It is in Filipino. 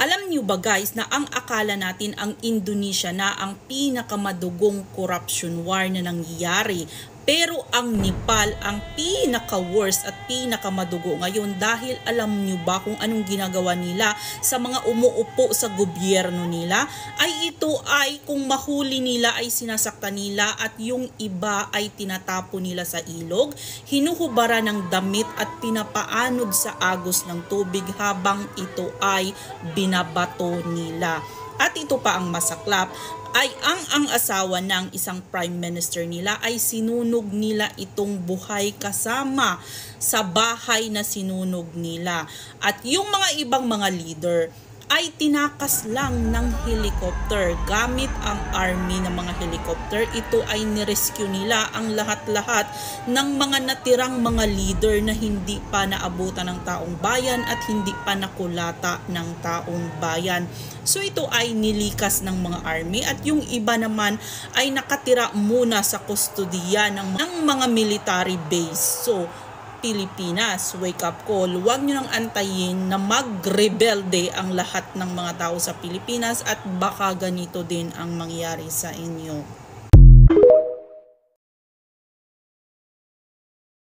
Alam niyo ba guys na ang akala natin ang Indonesia na ang pinakamadugong corruption war na nangyayari, pero ang Nepal ang pinaka-worst at pinakamadugo ngayon dahil alam niyo ba kung anong ginagawa nila sa mga umuupo sa gobyerno nila? Ay ito ay kung mahuli nila ay sinasaktan nila at yung iba ay tinatapo nila sa ilog, hinuhubara ng damit at pinapaanod sa agos ng tubig habang ito ay binabato nila. At ito pa ang masaklap ay ang asawa ng isang prime minister nila ay sinunog nila itong buhay kasama sa bahay na sinunog nila. At yung mga ibang mga leader ay tinakas lang ng helicopter gamit ang army ng mga helicopter. Ito ay nirescue nila ang lahat-lahat ng mga natirang mga leader na hindi pa naabutan ng taong bayan at hindi pa nakulata ng taong bayan. So ito ay nilikas ng mga army at yung iba naman ay nakatira muna sa kustodiya ng mga military base. So Pilipinas, wake up call. Huwag nyo nang antayin na magrebelde ang lahat ng mga tao sa Pilipinas at baka ganito din ang mangyari sa inyo.